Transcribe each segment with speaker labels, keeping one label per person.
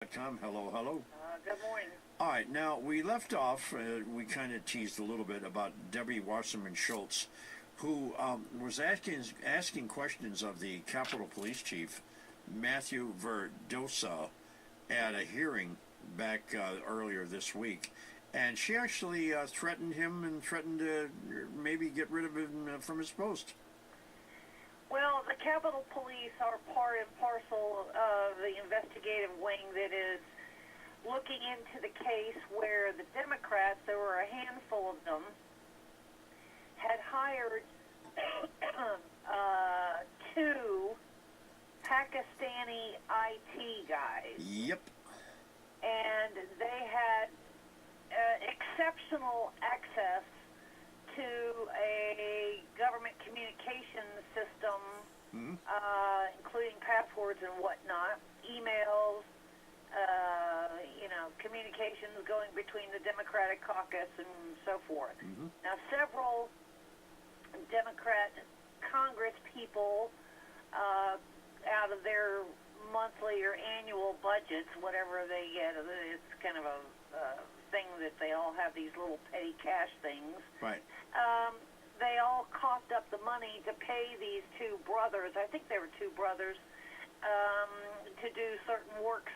Speaker 1: Hello, hello.
Speaker 2: Good morning.
Speaker 1: All right, now we left off, we kind of teased a little bit about Debbie Wasserman Schultz, who was asking questions of the Capitol Police Chief, Matthew Verdosa, at a hearing back earlier this week. And she actually threatened him and threatened to maybe get rid of him from his post.
Speaker 2: Well, the Capitol Police are part and parcel of the investigative wing that is looking into the case where the Democrats, there were a handful of them, had hired two Pakistani IT guys.
Speaker 1: Yep.
Speaker 2: And they had exceptional access to a government communications system, including passwords and whatnot, emails, communications going between the Democratic caucus and so forth. Now, several Democrat Congress people, out of their monthly or annual budgets, whatever they get, it's kind of a thing that they all have these little petty cash things.
Speaker 1: Right.
Speaker 2: They all coughed up the money to pay these two brothers, I think they were two brothers, to do certain works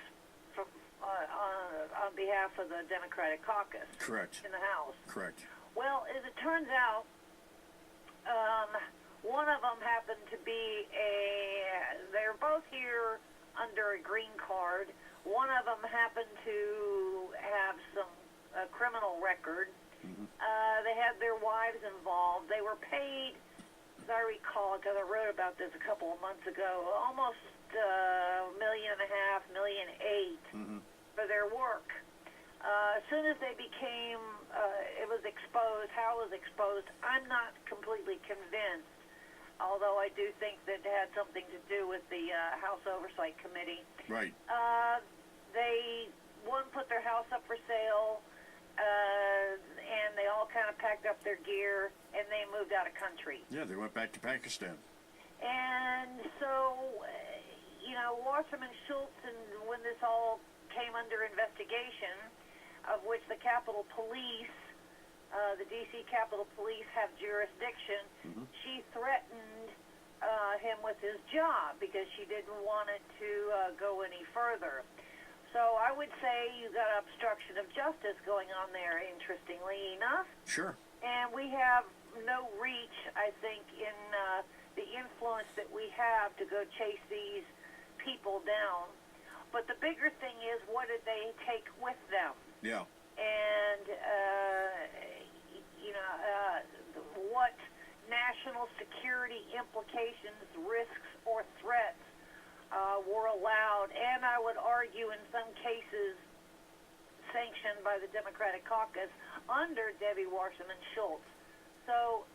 Speaker 2: on behalf of the Democratic caucus.
Speaker 1: Correct.
Speaker 2: In the House.
Speaker 1: Correct.
Speaker 2: Well, as it turns out, one of them happened to be they're both here under a green card. One of them happened to have some criminal record. They had their wives involved. They were paid, as I recall, because I wrote about this a couple of months ago, almost $1.5 million, $1.8 million for their work. As soon as they became, it was exposed, how it was exposed, I'm not completely convinced, although I do think that it had something to do with the House Oversight Committee.
Speaker 1: Right.
Speaker 2: One put their house up for sale, and they all kind of packed up their gear, and they moved out of country.
Speaker 1: Yeah, they went back to Pakistan.
Speaker 2: And so, Wasserman Schultz, and when this all came under investigation, of which the Capitol Police, the D.C. Capitol Police have jurisdiction, she threatened him with his job because she didn't want it to go any further. So I would say you got obstruction of justice going on there, interestingly enough.
Speaker 1: Sure.
Speaker 2: And we have no reach, I think, in the influence that we have to go chase these people down. But the bigger thing is, what did they take with them?
Speaker 1: Yeah.
Speaker 2: And, what national security implications, risks, or threats were allowed, and I would argue in some cases sanctioned by the Democratic caucus under Debbie Wasserman Schultz. So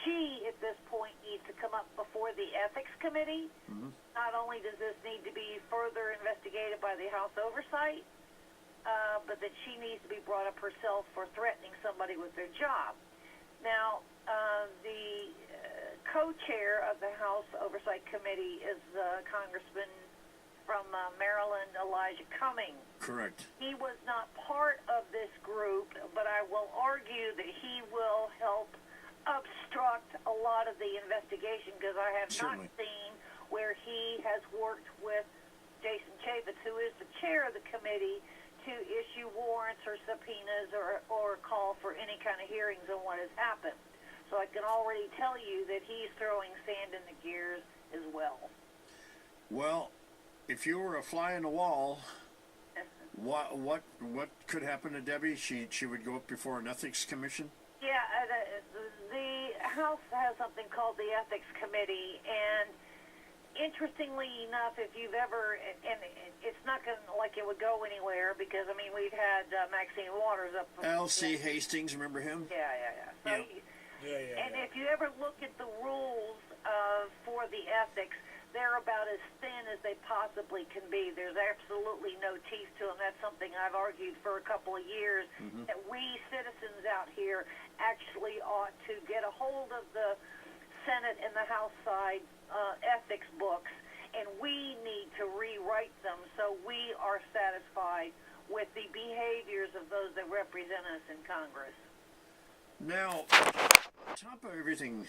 Speaker 2: she, at this point, needs to come up before the Ethics Committee. Not only does this need to be further investigated by the House Oversight, but that she needs to be brought up herself for threatening somebody with their job. Now, the co-chair of the House Oversight Committee is Congressman from Maryland, Elijah Cummings.
Speaker 1: Correct.
Speaker 2: He was not part of this group, but I will argue that he will help obstruct a lot of the investigation, because I have not seen where he has worked with Jason Chaffetz, who is the chair of the committee, to issue warrants or subpoenas or call for any kind of hearings on what has happened. So I can already tell you that he's throwing sand in the gears as well.
Speaker 1: Well, if you were a fly in the wall, what could happen to Debbie? She would go up before an ethics commission?
Speaker 2: Yeah, the House has something called the Ethics Committee, and interestingly enough, if you've ever, and it's not going to, like it would go anywhere, because, I mean, we've had Maxine Waters up.
Speaker 1: L.C. Hastings, remember him?
Speaker 2: Yeah. So, and if you ever look at the rules for the ethics, they're about as thin as they possibly can be. There's absolutely no teeth to them. That's something I've argued for a couple of years, that we citizens out here actually ought to get a hold of the Senate and the House side ethics books and we need to rewrite them so we are satisfied with the behaviors of those that represent us in Congress.
Speaker 1: Now, on top of everything